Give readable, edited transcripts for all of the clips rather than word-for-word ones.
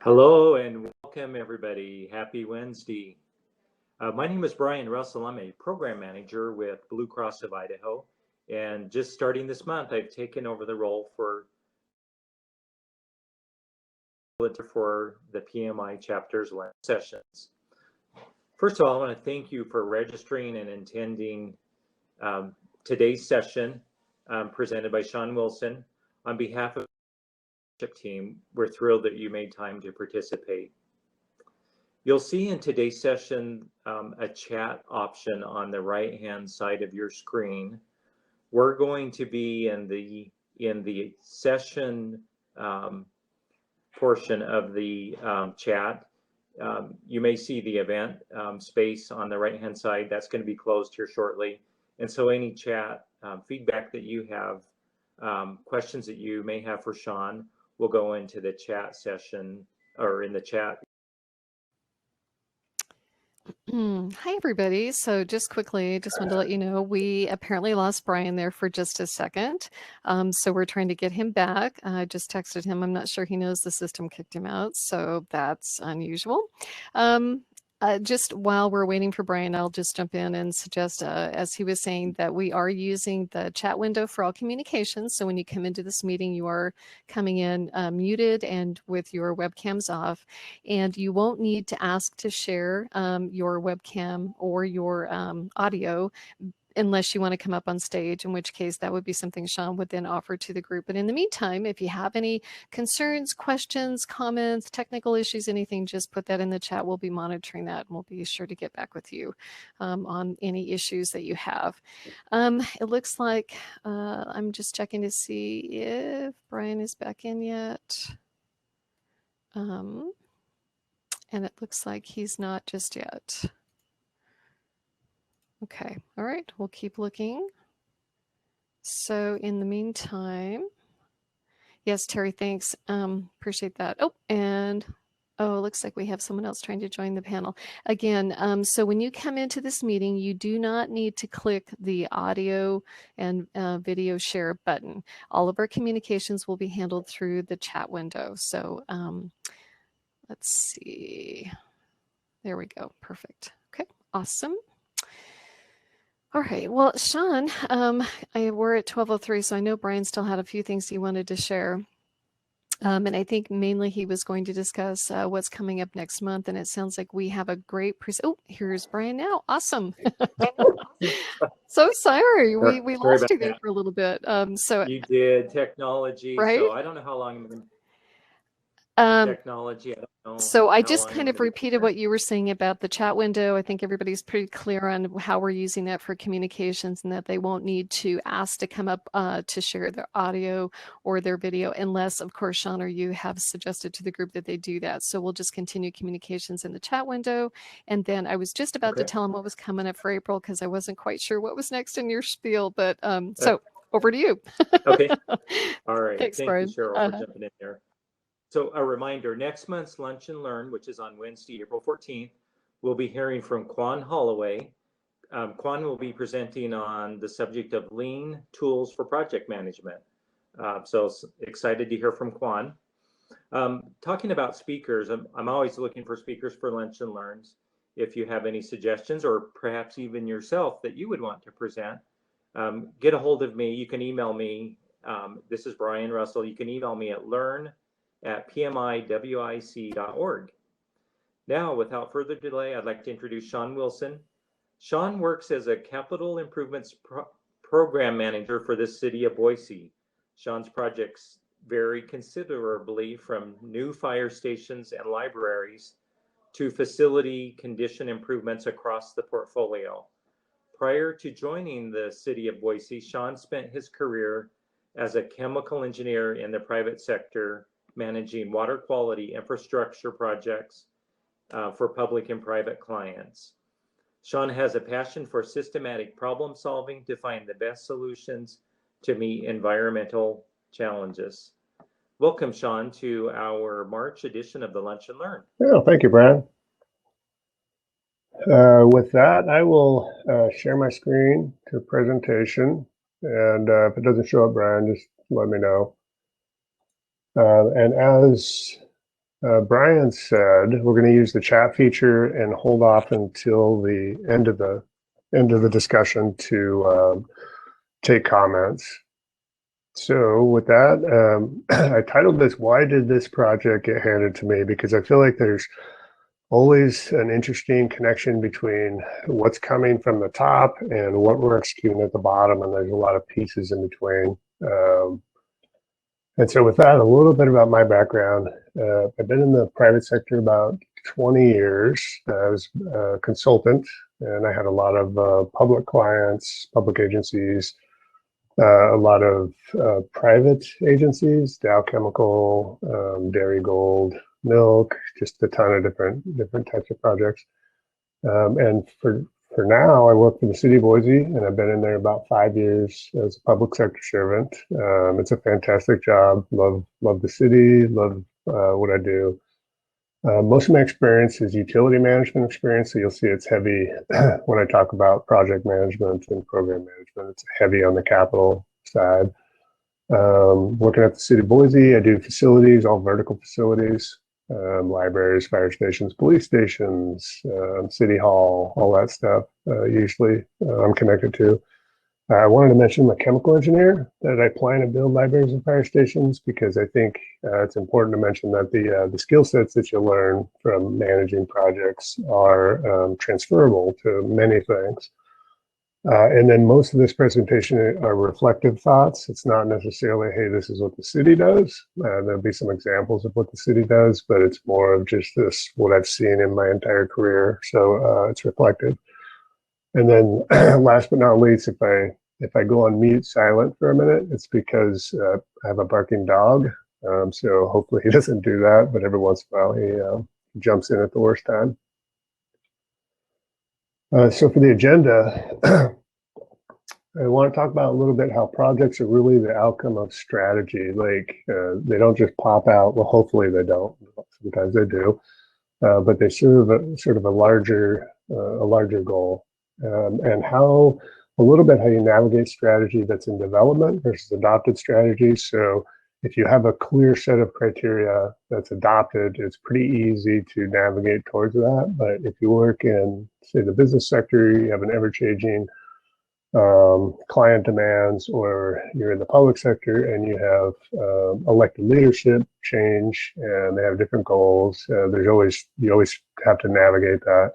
Hello and welcome everybody. Happy Wednesday. My name is Brian Russell. I'm a program manager with Blue Cross of Idaho. And just starting this month, I've taken over the role for the PMI chapter's sessions. First of all, I want to thank you for registering and attending today's session presented by Shawn Wilson. On behalf of the team, we're thrilled that you made time to participate. You'll see in today's session a chat option on the right-hand side of your screen. We're going to be in the session portion of the chat. You may see the event space on the right-hand side. That's going to be closed here shortly. And so any chat feedback that you have, questions that you may have for Shawn, will go into the chat session or in the chat. Hi, everybody. So just quickly, just wanted to let you know, we apparently lost Brian there for just a second. So we're trying to get him back. I just texted him. I'm not sure he knows the system kicked him out, so that's unusual. Just while we're waiting for Brian, I'll just jump in and suggest, as he was saying, that we are using the chat window for all communications. So when you come into this meeting, you are coming in muted and with your webcams off, and you won't need to ask to share your webcam or your audio unless you want to come up on stage, in which case that would be something Shawn would then offer to the group. But in the meantime, if you have any concerns, questions, comments, technical issues, anything, just put that in the chat. We'll be monitoring that, and we'll be sure to get back with you on any issues that you have. It looks like I'm just checking to see if Brian is back in yet. And it looks like he's not just yet. Okay, all right, we'll keep looking. So in the meantime, yes, Terry, thanks. Appreciate that. It looks like we have someone else trying to join the panel. Again, so when you come into this meeting, you do not need to click the audio and video share button. All of our communications will be handled through the chat window. So let's see. There we go. Perfect. Okay, awesome. All right. Well, Shawn, we're at 12:03, so I know Brian still had a few things he wanted to share. And I think mainly he was going to discuss what's coming up next month. And it sounds like we have a great oh, here's Brian now. Awesome. So sorry. We lost you there for a little bit. So you did technology. Right? So I don't know how long I'm going to technology. I don't know. So I just kind of repeated what you were saying about the chat window. I think everybody's pretty clear on how we're using that for communications, and that they won't need to ask to come up to share their audio or their video, unless, of course, Shawn or you have suggested to the group that they do that. So we'll just continue communications in the chat window. And then I was just about to tell him what was coming up for April, because I wasn't quite sure what was next in your spiel. But so over to you. Okay. All right. Thanks, Thank Brian. you, Cheryl, for jumping in there. So a reminder, next month's Lunch and Learn, which is on Wednesday, April 14th, we'll be hearing from Quan Holloway. Quan will be presenting on the subject of lean tools for project management. So excited to hear from Quan. Talking about speakers, I'm always looking for speakers for Lunch and Learns. If you have any suggestions, or perhaps even yourself that you would want to present, get a hold of me. You can email me. This is Brian Russell. You can email me at learn@pmiwic.org. Now, without further delay, I'd like to introduce Shawn Wilson. Shawn works as a capital improvements program manager for the city of Boise. Shawn's projects vary considerably from new fire stations and libraries to facility condition improvements across the portfolio. Prior to joining the city of Boise, Shawn spent his career as a chemical engineer in the private sector, managing water quality infrastructure projects for public and private clients. Shawn has a passion for systematic problem solving to find the best solutions to meet environmental challenges. Welcome, Shawn, to our March edition of the Lunch and Learn. Oh, thank you, Brian. With that, I will share my screen to presentation. And if it doesn't show up, Brian, just let me know. And as Brian said we're going to use the chat feature and hold off until the end of the discussion to take comments. So with that, I titled this, "Why Did This Project Get Handed to Me?" Because I feel like there's always an interesting connection between what's coming from the top and what we're executing at the bottom, and there's a lot of pieces in between. And so with that, a little bit about my background. I've been in the private sector about 20 years. I was a consultant, and I had a lot of public clients, public agencies, a lot of private agencies, Dow Chemical, Dairy Gold, Milk, just a ton of different types of projects. And for now, I work for the city of Boise, and I've been in there about 5 years as a public sector servant. It's a fantastic job. Love the city. Love what I do. Most of my experience is utility management experience, so you'll see it's heavy when I talk about project management and program management. It's heavy on the capital side. Working at the city of Boise, I do facilities, all vertical facilities, libraries, fire stations, police stations, city hall, all that stuff. Usually I'm connected to. I wanted to mention I'm a chemical engineer, that I plan to build libraries and fire stations, because I think it's important to mention that the skill sets that you learn from managing projects are transferable to many things. And then most of this presentation are reflective thoughts. It's not necessarily, hey, this is what the city does. There'll be some examples of what the city does, but it's more of just this, what I've seen in my entire career. So it's reflective. And then last but not least, if I go on mute silent for a minute, it's because I have a barking dog. So hopefully he doesn't do that, but every once in a while he jumps in at the worst time. So for the agenda, I want to talk about a little bit how projects are really the outcome of strategy. Like they don't just pop out. Well, hopefully they don't. Sometimes they do, but they serve sort of a larger goal. And how a little bit how you navigate strategy that's in development versus adopted strategy. So if you have a clear set of criteria that's adopted, it's pretty easy to navigate towards that. But if you work in, say, the business sector, you have an ever-changing client demands, or you're in the public sector and you have elected leadership change and they have different goals. You always have to navigate that.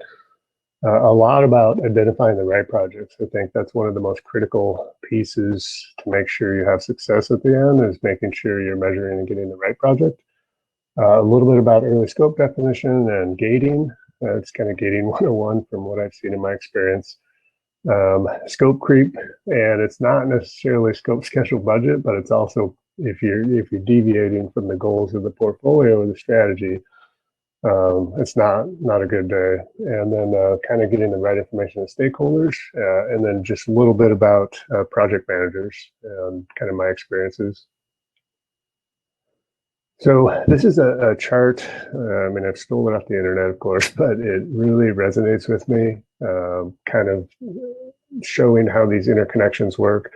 A lot about identifying the right projects. I think that's one of the most critical pieces to make sure you have success at the end, is making sure you're measuring and getting the right project. A little bit about early scope definition and gating. It's kind of gating 101 from what I've seen in my experience. Scope creep, and it's not necessarily scope, schedule, budget, but it's also if you're deviating from the goals of the portfolio or the strategy, it's not a good day. And then kind of getting the right information to stakeholders, and then just a little bit about project managers and kind of my experiences. So this is a chart. I mean, I've stolen it off the internet, of course, but it really resonates with me, kind of showing how these interconnections work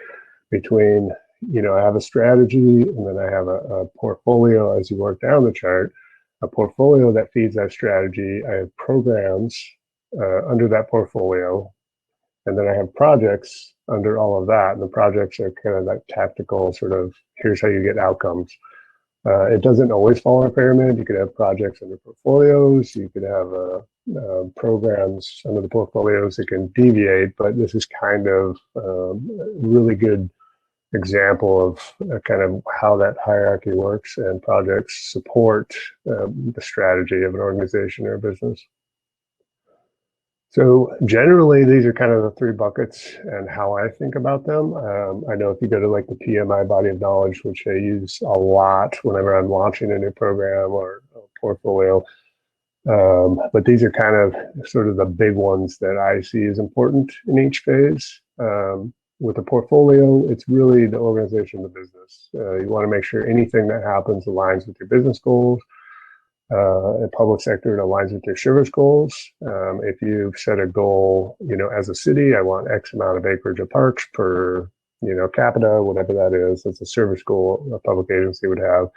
between, I have a strategy and then I have a portfolio as you work down the chart, a portfolio that feeds that strategy. I have programs under that portfolio, and then I have projects under all of that. And the projects are kind of that tactical sort of, here's how you get outcomes. It doesn't always follow a pyramid. You could have projects under portfolios. You could have programs under the portfolios that can deviate, but this is kind of a really good example of kind of how that hierarchy works, and projects support the strategy of an organization or a business. So generally, these are kind of the three buckets and how I think about them. I know if you go to like the PMI body of knowledge, which I use a lot whenever I'm launching a new program or a portfolio, but these are kind of sort of the big ones that I see as important in each phase. With a portfolio, it's really the organization of the business. You want to make sure anything that happens aligns with your business goals. In public sector, it aligns with your service goals. If you've set a goal, as a city, I want X amount of acreage of parks per, capita, whatever that is, that's a service goal a public agency would have.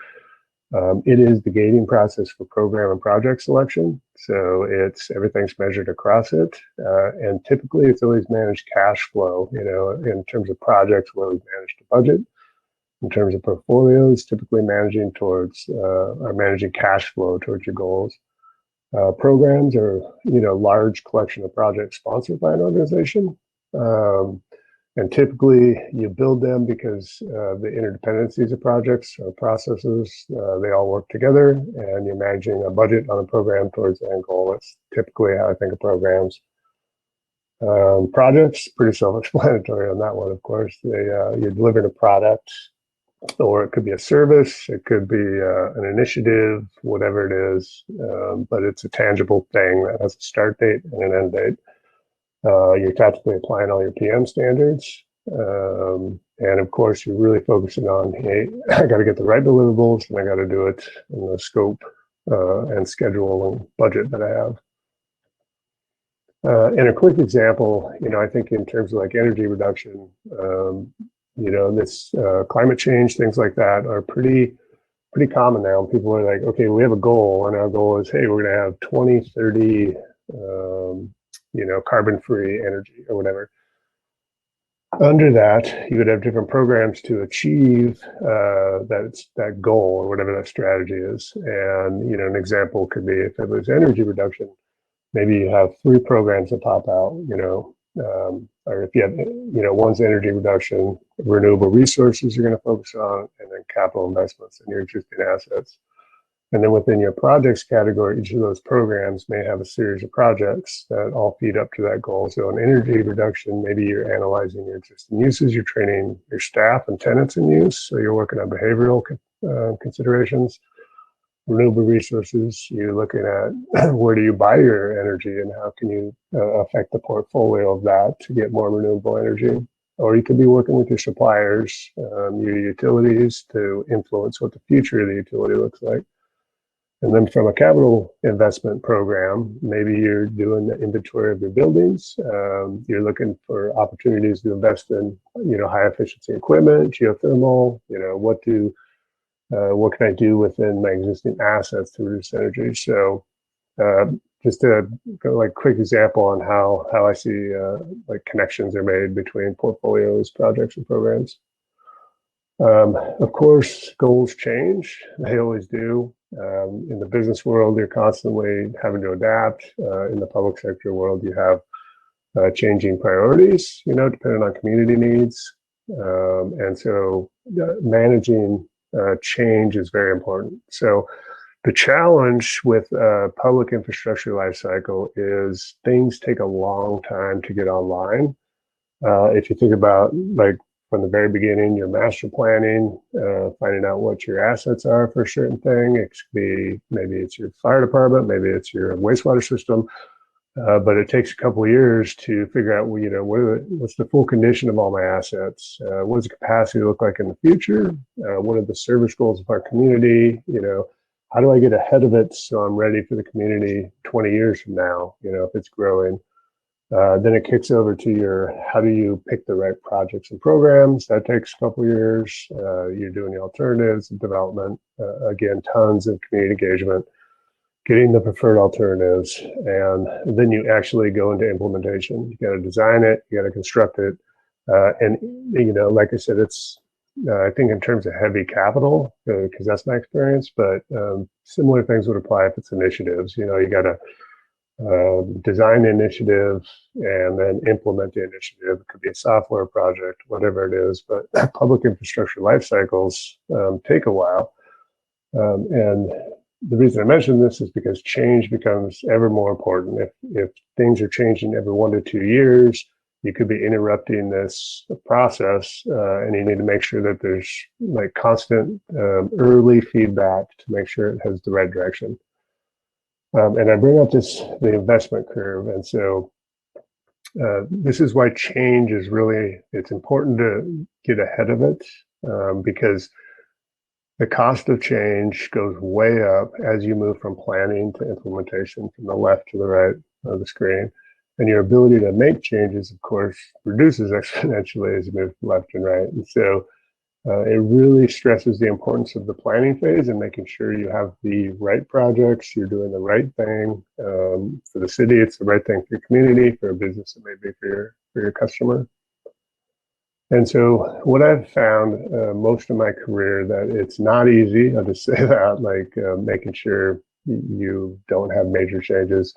It is the gating process for program and project selection. So everything's measured across it. And typically it's always managed cash flow, in terms of projects where we manage the budget. In terms of portfolios, typically managing cash flow towards your goals. Programs are, large collection of projects sponsored by an organization. And typically you build them because the interdependencies of projects or processes, they all work together, and you're managing a budget on a program towards the end goal. That's typically how I think of programs. Projects, pretty self-explanatory on that one, of course. You're delivering a product, or it could be a service, it could be an initiative, whatever it is, but it's a tangible thing that has a start date and an end date. You're tactically applying all your PM standards. And of course, you're really focusing on, hey, I got to get the right deliverables, and I got to do it in the scope and schedule and budget that I have. And a quick example, I think in terms of like energy reduction, this climate change, things like that are pretty common now. People are like, okay, we have a goal, and our goal is, hey, we're going to have 2030, carbon-free energy or whatever. Under that, you would have different programs to achieve that goal or whatever that strategy is. And, an example could be if it was energy reduction, maybe you have 3 programs that pop out, or if you have, one's energy reduction, renewable resources you're going to focus on, and then capital investments in your existing assets. And then within your projects category, each of those programs may have a series of projects that all feed up to that goal. So in energy reduction, maybe you're analyzing your existing uses, you're training your staff and tenants in use, so you're working on behavioral considerations. Renewable resources, you're looking at where do you buy your energy and how can you affect the portfolio of that to get more renewable energy. Or you could be working with your suppliers, your utilities, to influence what the future of the utility looks like. And then from a capital investment program, maybe you're doing the inventory of your buildings. You're looking for opportunities to invest in, high efficiency equipment, geothermal. What can I do within my existing assets to reduce energy? So, just a quick example on how I see connections are made between portfolios, projects, and programs. Of course, goals change. They always do. In the business world, you're constantly having to adapt. In the public sector world, you have changing priorities, depending on community needs. And so managing change is very important. So the challenge with public infrastructure lifecycle is things take a long time to get online. If you think about from the very beginning, your master planning, finding out what your assets are for a certain thing. It could be, maybe it's your fire department, maybe it's your wastewater system, but it takes a couple of years to figure out, what's the full condition of all my assets? What does the capacity look like in the future? What are the service goals of our community? How do I get ahead of it so I'm ready for the community 20 years from now, if it's growing? Then it kicks over to how do you pick the right projects and programs? That takes a couple of years. You're doing the alternatives and development. Again, tons of community engagement, getting the preferred alternatives, and then you actually go into implementation. You got to design it, you got to construct it. And, like I said, it's, I think in terms of heavy capital, because that's my experience, but similar things would apply if it's initiatives. You got to design the initiative and then implement the initiative. It could be a software project, whatever it is, but public infrastructure life cycles take a while. And the reason I mention this is because change becomes ever more important. If things are changing every 1 to 2 years, you could be interrupting this process, and you need to make sure that there's constant early feedback to make sure it has the right direction. And I bring up the investment curve. And so this is why change is it's important to get ahead of it, because the cost of change goes way up as you move from planning to implementation, from the left to the right of the screen. And your ability to make changes, of course, reduces exponentially as you move left and right. And so It really stresses the importance of the planning phase and making sure you have the right projects, you're doing the right thing. For the city, it's the right thing for your community, for a business, it may be for your customer. And so what I've found most of my career, that it's not easy, I'll just say that, like making sure you don't have major changes.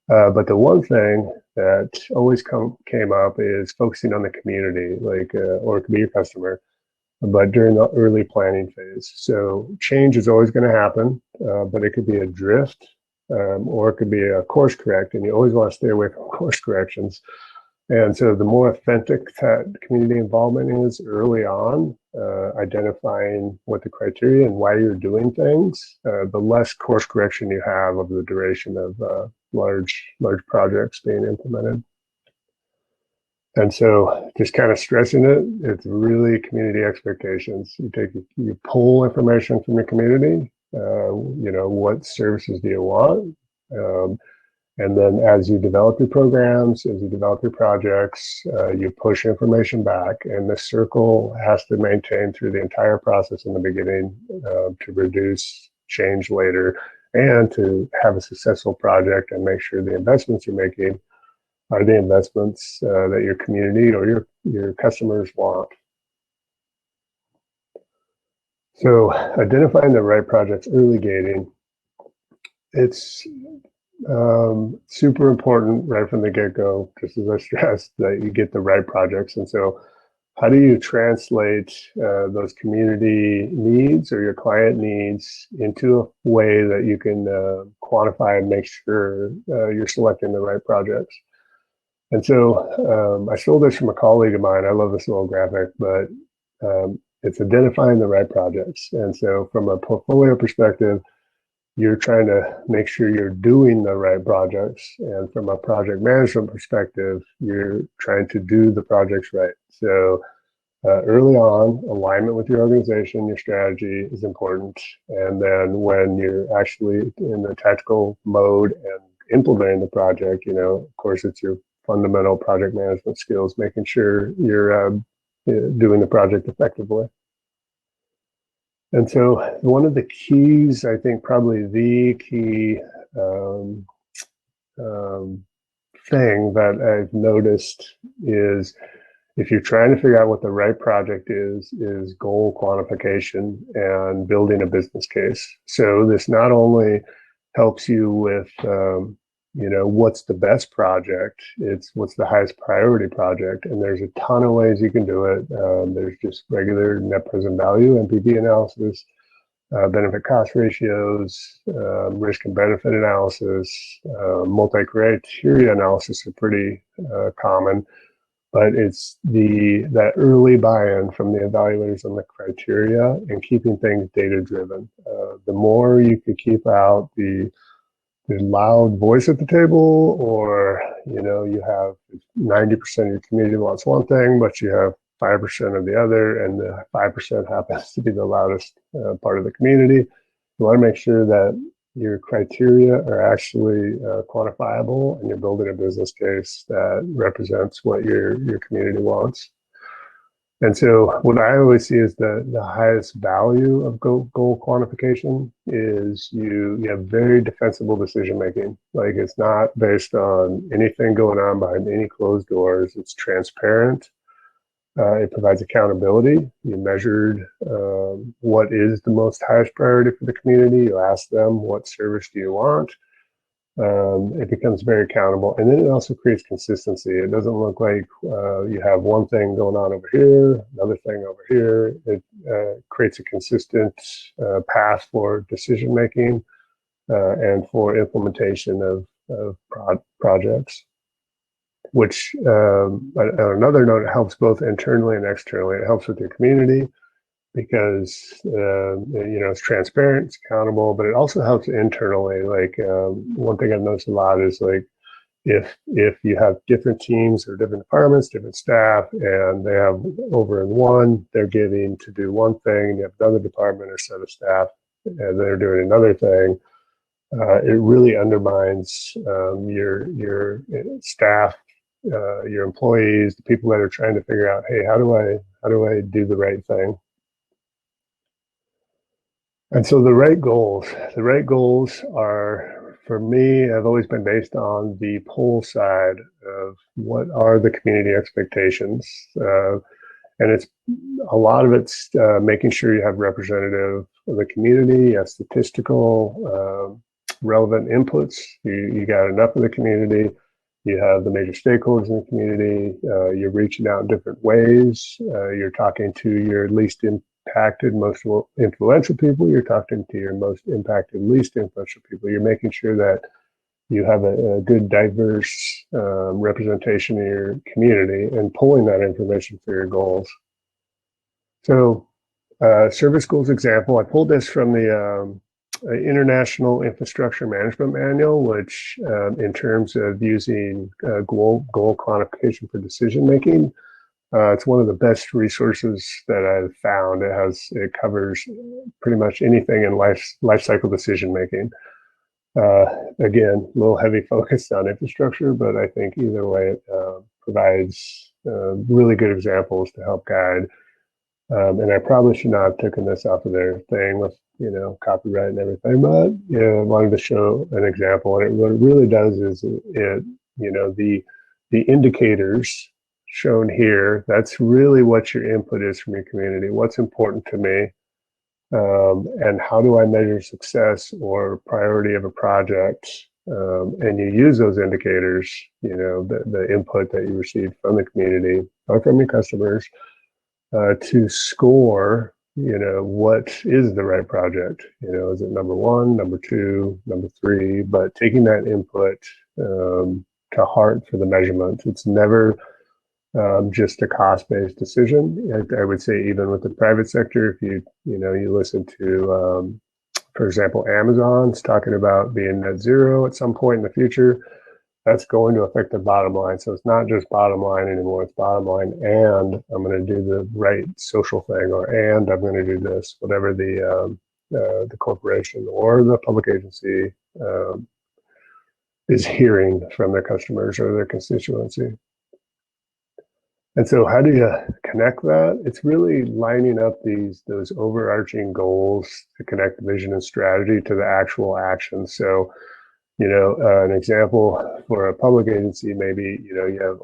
But the one thing that always came up is focusing on the community, like, or it could be your customer, but during the early planning phase. So change is always going to happen, but it could be a drift, or it could be a course correct, and you always want to stay away from course corrections. And so the more authentic that community involvement is early on, identifying what the criteria and why you're doing things, the less course correction you have over the duration of large projects being implemented. And so just kind of stressing it, it's really community expectations. You pull information from the community, what services do you want? And then as you develop your programs, as you develop your projects, you push information back, and the circle has to maintain through the entire process in the beginning to reduce change later and to have a successful project and make sure the investments you're making are the investments that your community or your customers want. So identifying the right projects, early gating, it's super important right from the get-go, just as I stressed, that you get the right projects. And so how do you translate those community needs or your client needs into a way that you can quantify and make sure you're selecting the right projects? And so I stole this from a colleague of mine. I love this little graphic, but it's identifying the right projects. And so from a portfolio perspective, you're trying to make sure you're doing the right projects. And from a project management perspective, you're trying to do the projects right. So early on, alignment with your organization, your strategy is important. And then when you're actually in the tactical mode and implementing the project, of course, it's your fundamental project management skills, making sure you're doing the project effectively. And so one of the keys, I think probably the key thing that I've noticed is, if you're trying to figure out what the right project is goal quantification and building a business case. So this not only helps you with, what's the best project, it's what's the highest priority project. And there's a ton of ways you can do it. There's just regular net present value, NPV analysis, benefit cost ratios, risk and benefit analysis, multi-criteria analysis are pretty common. But it's that early buy-in from the evaluators on the criteria and keeping things data-driven. The more you can keep out the loud voice at the table, or you have 90% of your community wants one thing, but you have 5% of the other, and the 5% happens to be the loudest part of the community. You want to make sure that your criteria are actually quantifiable, and you're building a business case that represents what your community wants. And so what I always see is the highest value of goal quantification is you have very defensible decision making. Like, it's not based on anything going on behind any closed doors. It's transparent. It provides accountability. You measured what is the most highest priority for the community. You ask them, what service do you want? It becomes very accountable. And then it also creates consistency. It doesn't look like you have one thing going on over here, another thing over here. It creates a consistent path for decision making and for implementation of projects. Which, on another note, it helps both internally and externally. It helps with your community because, it's transparent, it's accountable, but it also helps internally. Like, one thing I've noticed a lot is, like, if you have different teams or different departments, different staff, and they have over in one, they're getting to do one thing, and you have another department or set of staff, and they're doing another thing, it really undermines your staff, your employees, the people that are trying to figure out, hey, how do I do the right thing? And so the right goals are, for me, have always been based on the pull side of what are the community expectations. And it's a lot of it's making sure you have representative of the community, you have statistical relevant inputs, you got enough of the community, you have the major stakeholders in the community, you're reaching out in different ways, you're talking to your least impacted, most influential people, you're talking to your most impacted, least influential people. You're making sure that you have a good, diverse representation in your community and pulling that information for your goals. So, service goals example, I pulled this from the International Infrastructure Management Manual, which in terms of using goal quantification for decision making, it's one of the best resources that I've found. It covers pretty much anything in life cycle decision making. Again, a little heavy focus on infrastructure, but I think either way it provides really good examples to help guide. And I probably should not have taken this off of their thing with copyright and everything, but I wanted to show an example. And what it really does is the indicators shown here, that's really what your input is from your community. What's important to me, and how do I measure success or priority of a project? And you use those indicators, the input that you received from the community or from your customers, to score, what is the right project? Is it number one, number two, number three? But taking that input to heart for the measurement. It's never just a cost-based decision. I would say even with the private sector, if you listen to, for example, Amazon's talking about being net zero at some point in the future, that's going to affect the bottom line. So it's not just bottom line anymore, it's bottom line and I'm going to do the right social thing, and I'm going to do this, whatever the corporation or the public agency is hearing from their customers or their constituency. And so how do you connect that? It's really lining up those overarching goals to connect vision and strategy to the actual action. So, an example for a public agency, maybe, you have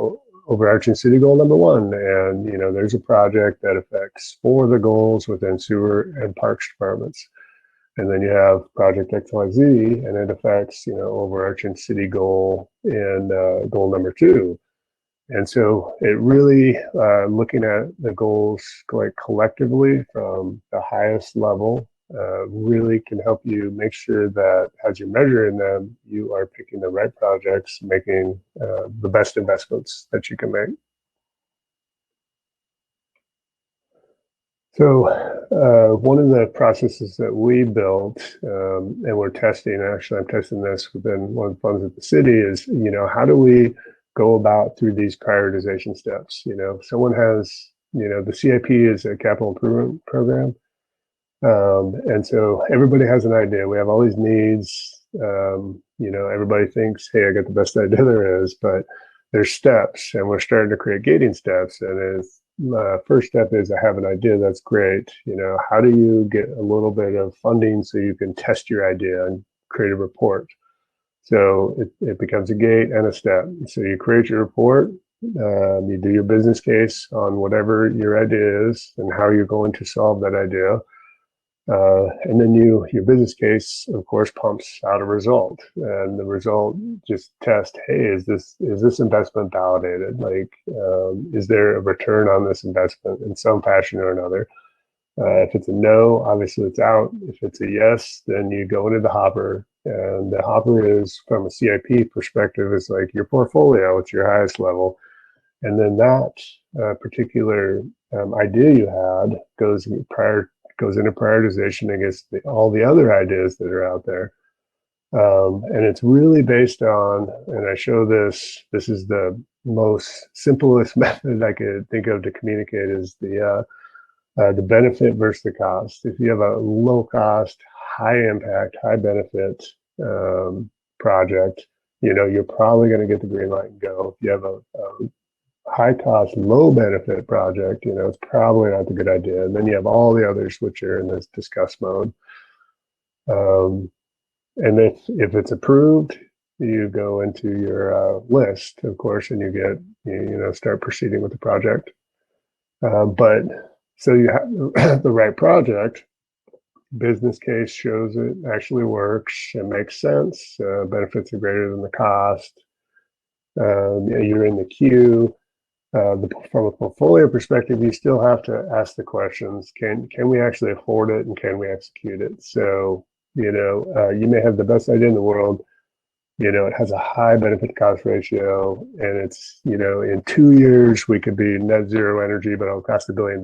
overarching city goal number one, and, there's a project that affects 4 of the goals within sewer and parks departments. And then you have project XYZ, and it affects, overarching city goal and goal number 2. And so it really, looking at the goals like collectively from the highest level, really can help you make sure that as you're measuring them, you are picking the right projects, making the best investments that you can make. So one of the processes that we built, and we're testing, actually I'm testing this within one of the funds at the city, is, how do we go about through these prioritization steps? Someone has, the CIP is a capital improvement program. And so everybody has an idea. We have all these needs. Everybody thinks, hey, I got the best idea there is, but there's steps, and we're starting to create gating steps. And first step is, I have an idea. That's great. How do you get a little bit of funding so you can test your idea and create a report? So it becomes a gate and a step. So you create your report, you do your business case on whatever your idea is and how you're going to solve that idea. And then your business case, of course, pumps out a result, and the result just tests, hey, is this investment validated? Like, is there a return on this investment in some fashion or another? If it's a no, obviously it's out. If it's a yes, then you go into the hopper, and the hopper is, from a CIP perspective, is like your portfolio. It's your highest level. And then that particular idea you had goes into prioritization against all the other ideas that are out there. And it's really based on, and I show this is the most simplest method I could think of to communicate, is the benefit versus the cost. If you have a low cost, high impact, high benefit project, you're probably going to get the green light and go. If you have a high cost, low benefit project, it's probably not a good idea. And then you have all the others which are in this discuss mode. And if it's approved, you go into your list, of course, and you get, start proceeding with the project. But so you have the right project, business case shows it actually works, it makes sense, benefits are greater than the cost. You're in the queue. From a portfolio perspective, you still have to ask the questions: Can we actually afford it, and can we execute it? So you may have the best idea in the world. It has a high benefit cost ratio, and it's in 2 years we could be net zero energy, but it'll cost $1 billion.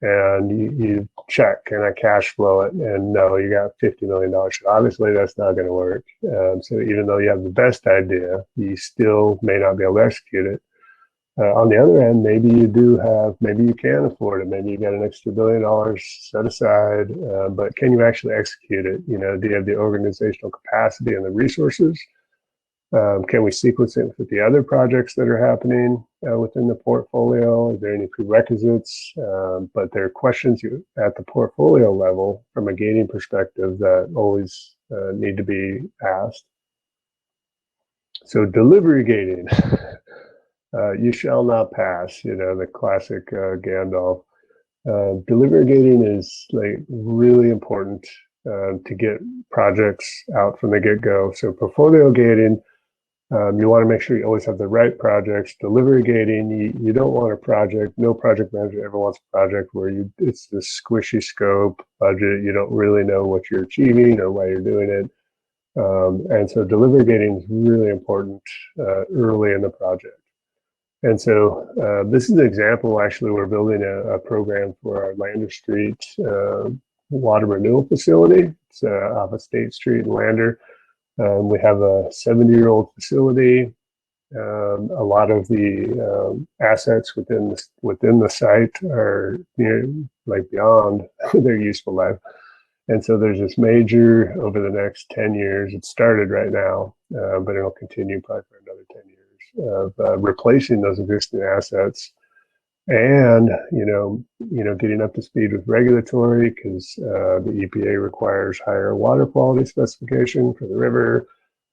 And you check, can I cash flow it? And no, you got $50 million. So obviously that's not going to work. So even though you have the best idea, you still may not be able to execute it. On the other end, maybe you can afford it. Maybe you got an extra $1 billion set aside, but can you actually execute it? Do you have the organizational capacity and the resources? Can we sequence it with the other projects that are happening within the portfolio? Is there any prerequisites? But there are questions at the portfolio level from a gating perspective that always need to be asked. So delivery gating. You shall not pass, the classic Gandalf. Delivery gating is really important to get projects out from the get-go. So portfolio gating, you want to make sure you always have the right projects. Delivery gating, you don't want a project. No project manager ever wants a project where it's this squishy scope budget. You don't really know what you're achieving or why you're doing it. And so delivery gating is really important early in the project. And so this is an example. Actually, we're building a program for our Lander Street water renewal facility. It's off of State Street in Lander. We have a 70-year-old facility. A lot of the assets within the site are beyond their useful life. And so there's this major, over the next 10 years, it started right now, but it'll continue probably for another 10 years, of replacing those existing assets and, getting up to speed with regulatory, because the EPA requires higher water quality specification for the river.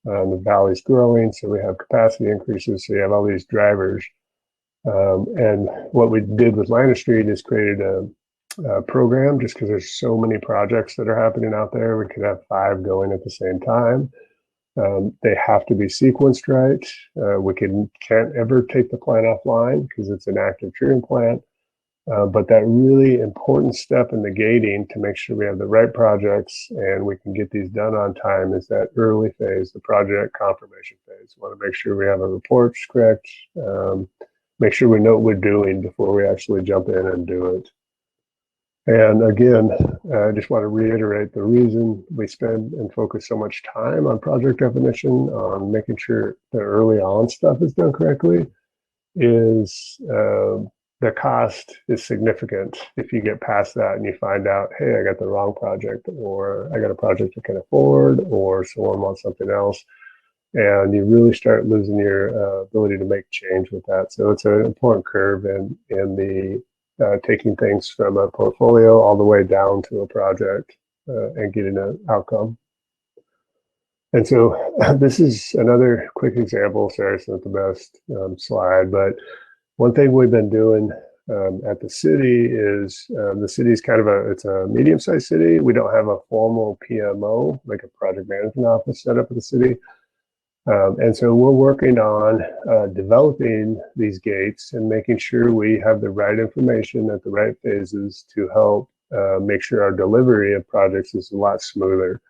The valley's growing, so we have capacity increases, so you have all these drivers. And what we did with Lander Street is created a program, just because there's so many projects that are happening out there. We could have 5 going at the same time. They have to be sequenced right. We can't ever take the plant offline because it's an active treatment plant. But that really important step in the gating to make sure we have the right projects and we can get these done on time is that early phase, the project confirmation phase. We want to make sure we have our reports correct, make sure we know what we're doing before we actually jump in and do it. And again, I just want to reiterate the reason we spend and focus so much time on project definition, on making sure the early on stuff is done correctly, is the cost is significant if you get past that and you find out, hey, I got the wrong project, or I got a project I can afford, or someone wants something else. And you really start losing your ability to make change with that. So it's an important curve in the taking things from a portfolio all the way down to a project and getting an outcome. And so this is another quick example. Sorry, it's not the best slide, but one thing we've been doing at the city is the city is it's a medium-sized city. We don't have a formal PMO, like a project management office set up at the city. And so we're working on developing these gates and making sure we have the right information at the right phases to help make sure our delivery of projects is a lot smoother.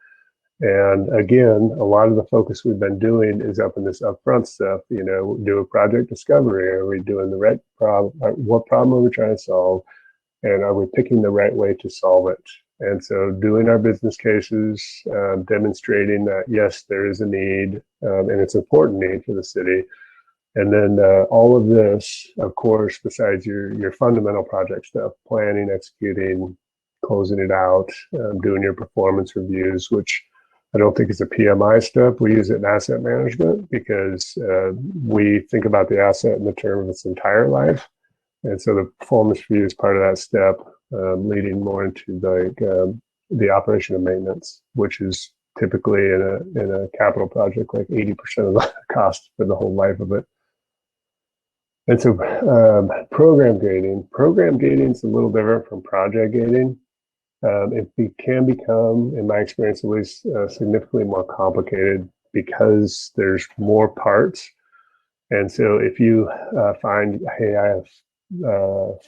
And again, a lot of the focus we've been doing is up in this upfront stuff, do a project discovery. Are we doing the right problem? What problem are we trying to solve? And are we picking the right way to solve it? And so doing our business cases, demonstrating that, yes, there is a need, and it's an important need for the city. And then all of this, of course, besides your fundamental project stuff, planning, executing, closing it out, doing your performance reviews, which I don't think is a PMI step. We use it in asset management because we think about the asset in the term of its entire life. And so the performance review is part of that step, leading more into the operation and maintenance, which is typically in a capital project like 80% of the cost for the whole life of it. And so program gating is a little different from project gating. It can become, in my experience at least, significantly more complicated because there's more parts. And so if you find, hey, I have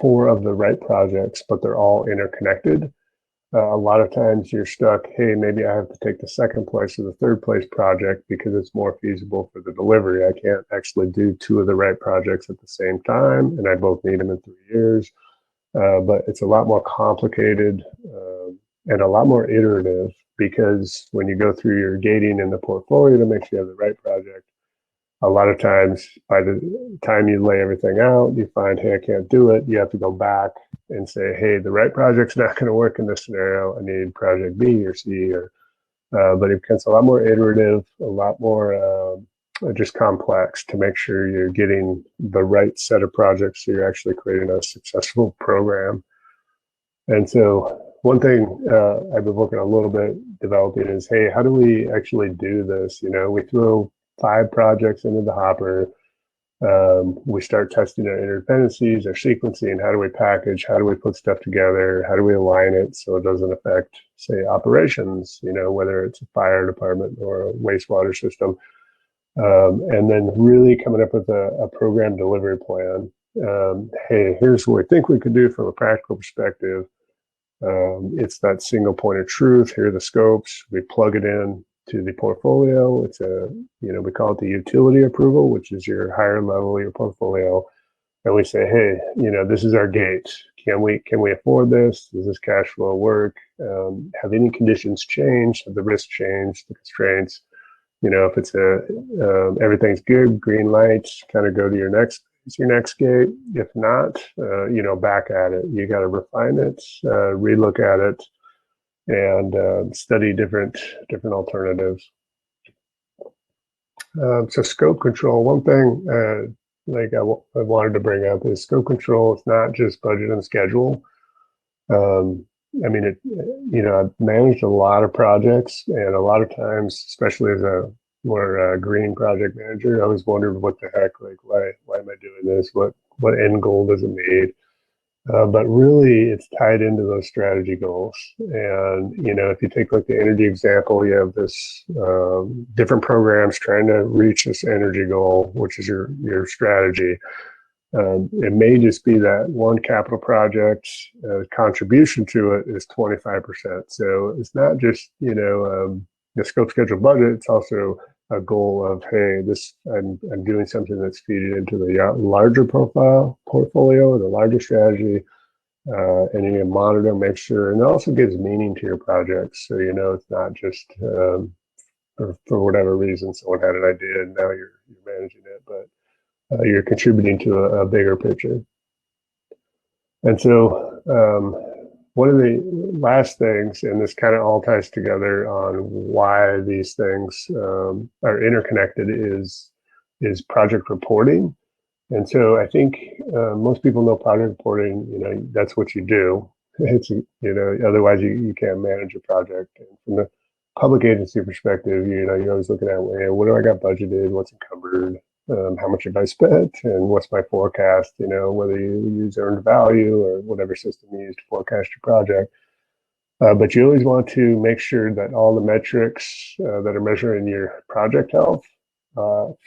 4 of the right projects, but they're all interconnected, a lot of times you're stuck, hey, maybe I have to take the second place or the third place project because it's more feasible for the delivery. I can't actually do 2 of the right projects at the same time, and I both need them in 3 years. But it's a lot more complicated and a lot more iterative, because when you go through your gating in the portfolio to make sure you have the right project, a lot of times by the time you lay everything out, you find, hey, I can't do it. You have to go back and say, hey, the right project's not going to work in this scenario. I need project B or C. But it becomes a lot more iterative, a lot more just complex to make sure you're getting the right set of projects so you're actually creating a successful program. And so one thing I've been working a little bit developing is, hey, how do we actually do this? We throw 5 projects into the hopper. We start testing our interdependencies, our sequencing. How do we package? How do we put stuff together? How do we align it so it doesn't affect, say, operations, whether it's a fire department or a wastewater system? And then really coming up with a program delivery plan. Hey, here's what we think we could do from a practical perspective. It's that single point of truth. Here are the scopes. We plug it in to the portfolio. It's we call it the utility approval, which is your higher level of your portfolio. And we say, hey, this is our gate. Can we afford this? Does this cash flow work? Have any conditions changed? Have the risks changed? The constraints? If it's everything's good, green lights, kind of go to your next gate. If not, back at it. You got to refine it, relook at it, and study different alternatives. So scope control. One thing I wanted to bring up is scope control. It's not just budget and schedule. I've managed a lot of projects, and a lot of times, especially as a more green project manager, I always wondered what the heck, why am I doing this? What end goal does it need? But really, it's tied into those strategy goals. And, if you take the energy example, you have this different programs trying to reach this energy goal, which is your strategy. It may just be that one capital project contribution to it is 25%. So it's not just, the scope, schedule, budget. It's also a goal of, hey, I'm doing something that's feeding into the larger portfolio or the larger strategy, and you need to monitor, make sure, and it also gives meaning to your projects. So it's not just for whatever reason someone had an idea and now you're managing it, but you're contributing to a bigger picture. And so one of the last things, and this kind of all ties together on why these things are interconnected, is project reporting. And so I think most people know project reporting, that's what you do. It's, otherwise you can't manage a project. And from the public agency perspective, you're always looking at, what do I got budgeted? What's encumbered? How much have I spent, and what's my forecast? Whether you use earned value or whatever system you use to forecast your project. But you always want to make sure that all the metrics that are measuring your project health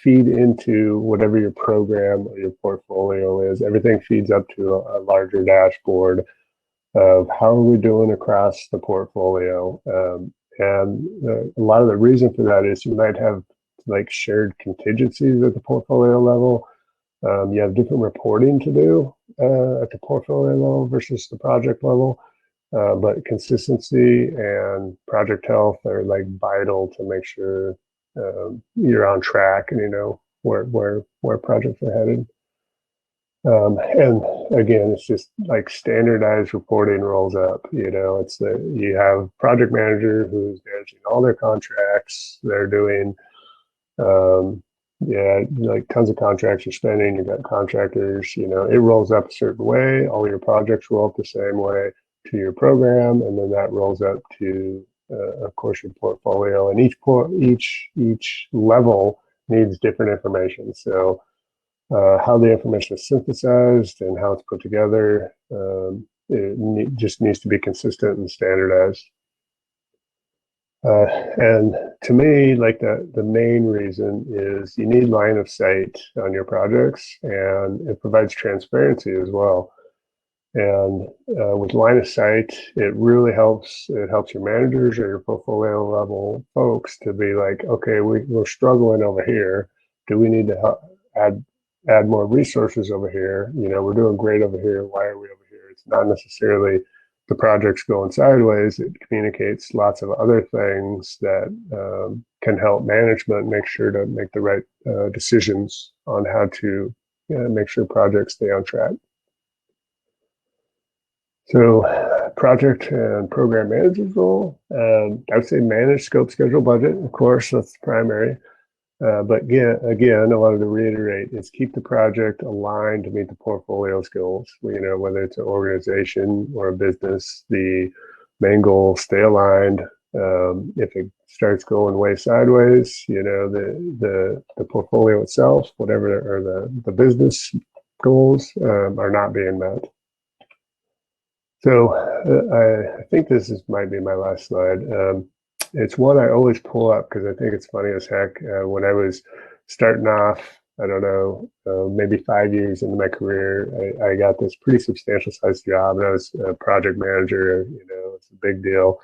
feed into whatever your program or your portfolio is. Everything feeds up to a larger dashboard of how are we doing across the portfolio. And a lot of the reason for that is you might have shared contingencies at the portfolio level. You have different reporting to do at the portfolio level versus the project level. But consistency and project health are vital to make sure you're on track and where projects are headed. And again, it's just standardized reporting rolls up. It's you have project manager who's managing all their contracts. They're doing tons of contracts you're spending. You've got contractors. It rolls up a certain way. All your projects roll up the same way. to your program, and then that rolls up to, of course, your portfolio. And each level needs different information. So how the information is synthesized and how it's put together, just needs to be consistent and standardized. And to me, like the main reason is you need line of sight on your projects, and it provides transparency as well. And with line of sight, it really helps. It helps your managers or your portfolio level folks to be like, okay, we're struggling over here. Do we need to add more resources over here? You know, we're doing great over here. Why are we over here? It's not necessarily the project's going sideways. It communicates lots of other things that can help management make sure to make the right decisions on how to make sure projects stay on track. So project and program manager's role, I would say manage, scope, schedule, budget. Of course, that's the primary. But again, I wanted to reiterate is keep the project aligned to meet the portfolio's goals. You know, whether it's an organization or a business, the main goals stay aligned. If it starts going way sideways, you know, the portfolio itself, whatever, or the business goals are not being met. So I think might be my last slide. It's one I always pull up because I think it's funny as heck. When I was starting off, I don't know, maybe 5 years into my career, I got this pretty substantial sized job, and I was a project manager. You know, it's a big deal.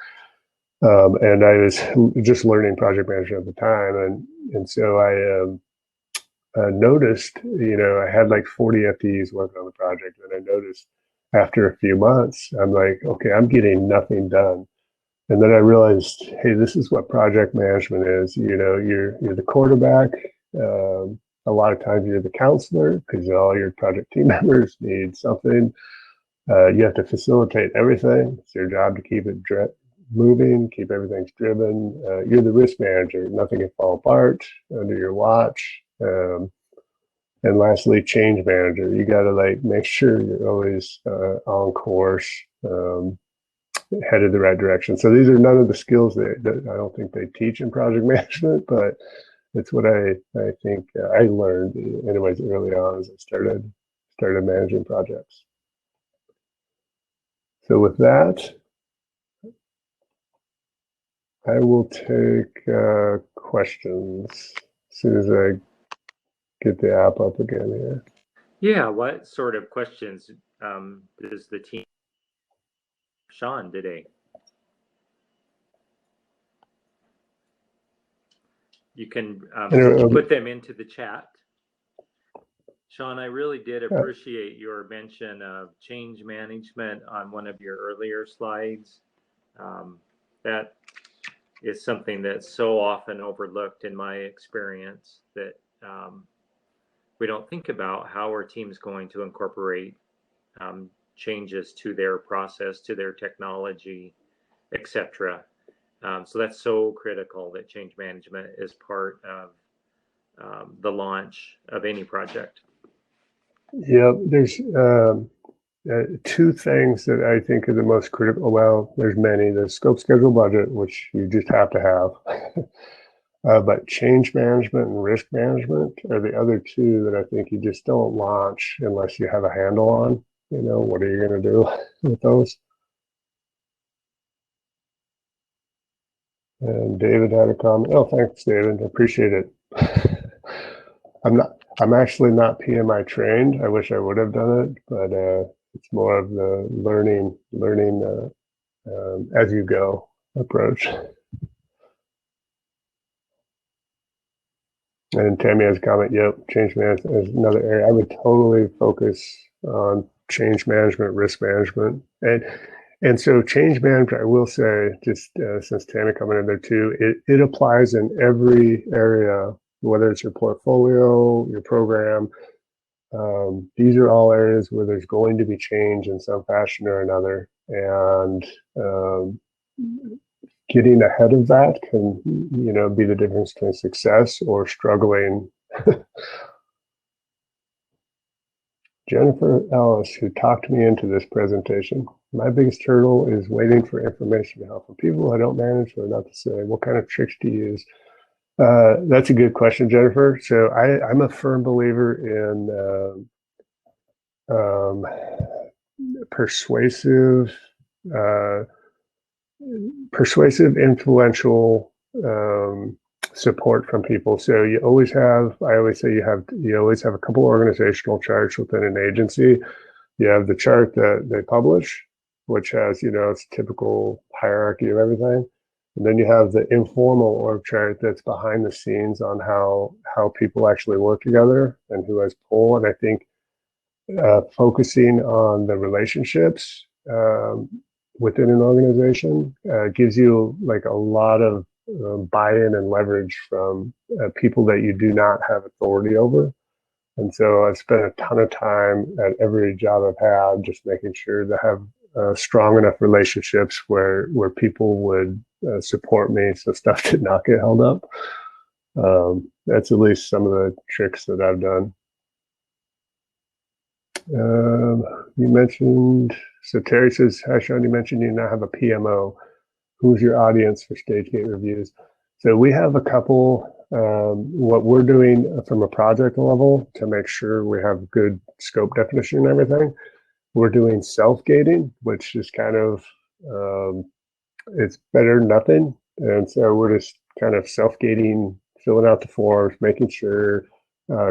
And I was just learning project management at the time, and so I noticed, you know, I had like 40 FTEs working on the project, and I noticed after a few months, I'm like, okay, I'm getting nothing done. And then I realized, hey, this is what project management is. You know, you're the quarterback. A lot of times you're the counselor because all your project team members need something. You have to facilitate everything. It's your job to keep it moving, keep everything driven. You're the risk manager. Nothing can fall apart under your watch. And lastly, change manager. You got to like make sure you're always on course, headed the right direction. So these are none of the skills that I don't think they teach in project management, but it's what I think I learned anyways early on as I started managing projects. So with that, I will take questions as soon as I get the app up again here. Yeah, what sort of questions does the team Shawn today? You can put them into the chat. Shawn, I really did appreciate your mention of change management on one of your earlier slides. That is something that's so often overlooked in my experience, that we don't think about how our team's going to incorporate changes to their process, to their technology, etc. So that's so critical that change management is part of the launch of any project. Yeah, there's two things that I think are the most critical. Well, there's many. There's scope, schedule, budget, which you just have to have. But change management and risk management are the other two that I think you just don't launch unless you have a handle on. You know, what are you going to do with those? And David had a comment. Oh, thanks, David. I appreciate it. I'm actually not PMI trained. I wish I would have done it, but it's more of the learning as you go approach. And Tammy has a comment. Yep, change management is another area. I would totally focus on change management, risk management, and so change management. I will say, just since Tammy coming in there too, it applies in every area, whether it's your portfolio, your program. These are all areas where there's going to be change in some fashion or another, and getting ahead of that can, you know, be the difference between success or struggling. Jennifer Ellis, who talked me into this presentation. My biggest hurdle is waiting for information to help from people I don't manage or not to say. What kind of tricks to use? That's a good question, Jennifer. So I'm a firm believer in persuasive, uh, influential support from people. So I always say you always have a couple organizational charts within an agency. You have the chart that they publish, which has, its typical hierarchy of everything. And then you have the informal org chart that's behind the scenes on how people actually work together and who has pull. And I think focusing on the relationships within an organization gives you like a lot of buy-in and leverage from people that you do not have authority over. And so I've spent a ton of time at every job I've had just making sure to have strong enough relationships where people would support me so stuff did not get held up. That's at least some of the tricks that I've done. You mentioned, so Terry says, hi Shawn, you mentioned you now have a PMO. Who's your audience for stage gate reviews? So we have a couple. What we're doing from a project level to make sure we have good scope definition and everything, we're doing self-gating, which is kind of, it's better than nothing. And so we're just kind of self-gating, filling out the forms, making sure,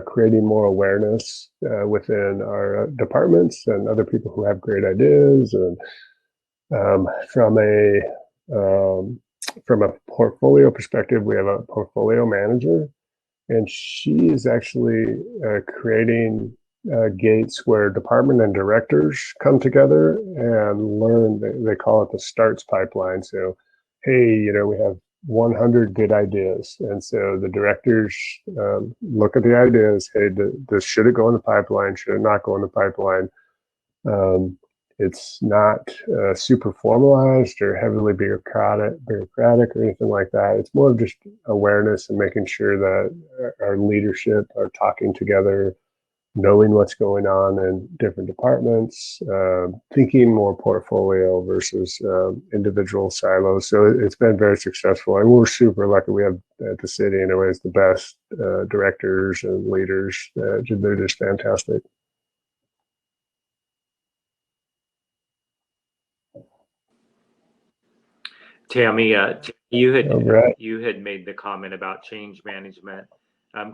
creating more awareness within our departments and other people who have great ideas. And from a portfolio perspective, we have a portfolio manager, and she is actually creating gates where department and directors come together and learn. They call it the starts pipeline. So, hey, we have 100 good ideas, and so the directors look at the ideas. Hey, this should it go in the pipeline? Should it not go in the pipeline? It's not super formalized or heavily bureaucratic or anything like that. It's more of just awareness and making sure that our leadership are talking together, knowing what's going on in different departments, thinking more portfolio versus individual silos. So it's been very successful, and we're super lucky. We have at the city, anyways, the best directors and leaders. They're just fantastic. Tammy, you Right. had made the comment about change management.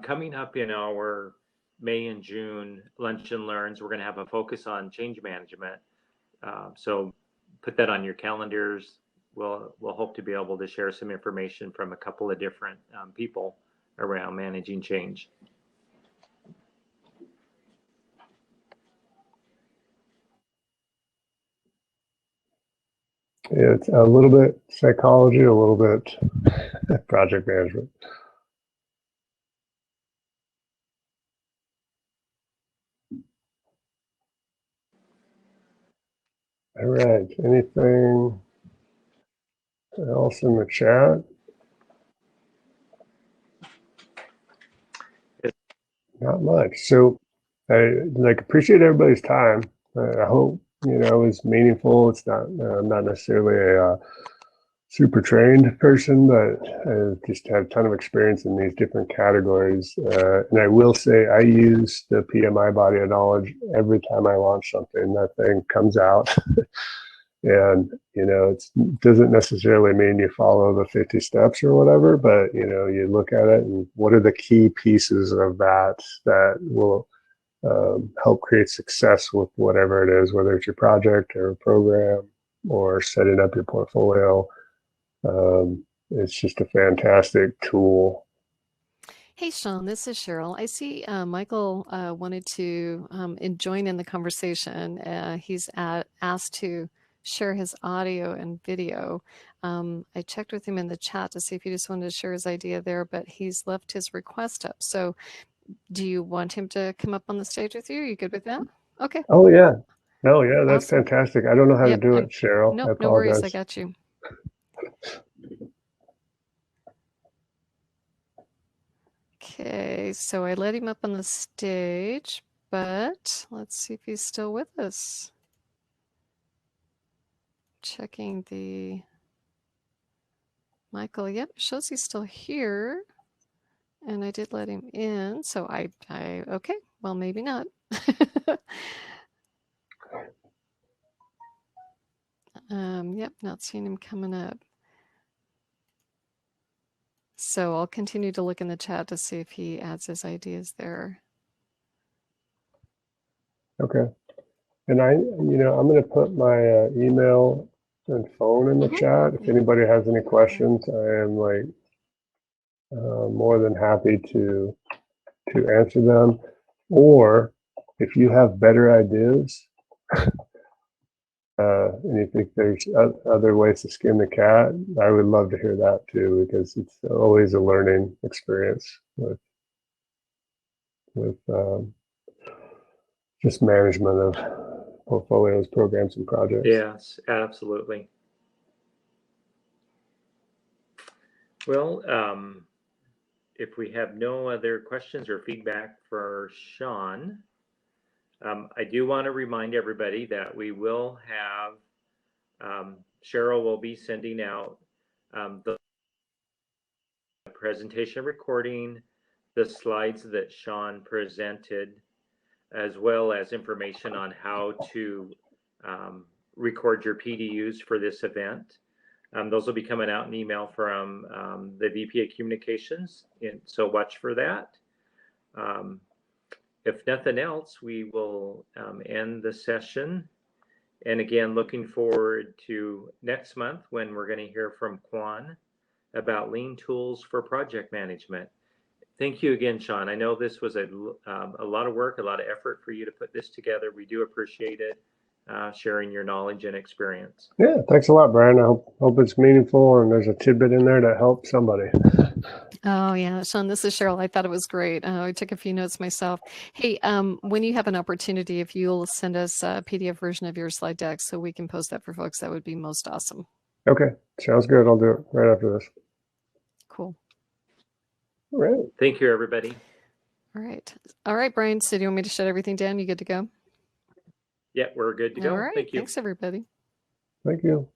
Coming up in our May and June lunch and learns, we're going to have a focus on change management. So put that on your calendars. We'll hope to be able to share some information from a couple of different people around managing change. It's a little bit psychology, a little bit project management. All right. Anything else in the chat? Not much. So I appreciate everybody's time. I hope it was meaningful. It's not I'm not necessarily a super trained person, but I just have a ton of experience in these different categories. And I will say I use the PMI body of knowledge every time I launch something. That thing comes out. And, it doesn't necessarily mean you follow the 50 steps or whatever, but, you look at it and what are the key pieces of that will help create success with whatever it is, whether it's your project or a program or setting up your portfolio. It's just a fantastic tool. Hey, Shawn, this is Cheryl. I see Michael wanted to join in the conversation. He's asked to share his audio and video. I checked with him in the chat to see if he just wanted to share his idea there, but he's left his request up. So do you want him to come up on the stage with you? Are you good with that? Okay. Oh, yeah. No, yeah, that's Awesome. fantastic. I don't know how to do it, Cheryl. Nope, I apologize. no worries. I got you. Okay, so I let him up on the stage, but let's see if he's still with us. checking the Michael. Yep, shows he's still here. And I did let him in, so I okay, well, maybe not. Yep, not seeing him coming up. So I'll continue to look in the chat to see if he adds his ideas there. Okay. And I'm going to put my email and phone in the chat. If anybody has any questions, I am more than happy to answer them. Or if you have better ideas, and you think there's other ways to skin the cat, I would love to hear that too, because it's always a learning experience with just management of portfolios, programs, and projects. Yes, absolutely. Well, if we have no other questions or feedback for Shawn, I do want to remind everybody that we will have, Cheryl will be sending out the presentation recording, the slides that Shawn presented, as well as information on how to record your PDUs for this event. Those will be coming out in email from the VP of Communications, and so watch for that. If nothing else, we will end the session. And again, looking forward to next month when we're going to hear from Kwan about lean tools for project management. Thank you again, Shawn. I know this was a lot of work, a lot of effort for you to put this together. We do appreciate it, sharing your knowledge and experience. Yeah, thanks a lot, Brian. I hope it's meaningful and there's a tidbit in there to help somebody. Oh yeah, Shawn, this is Cheryl. I thought it was great. I took a few notes myself. Hey, when you have an opportunity, if you'll send us a PDF version of your slide deck so we can post that for folks, that would be most awesome. Okay, sounds good. I'll do it right after this. Cool. All right. Thank you, everybody. All right, Brian. So do you want me to shut everything down? You good to go? Yeah, we're good to go. All right. Thank you. Thanks, everybody. Thank you.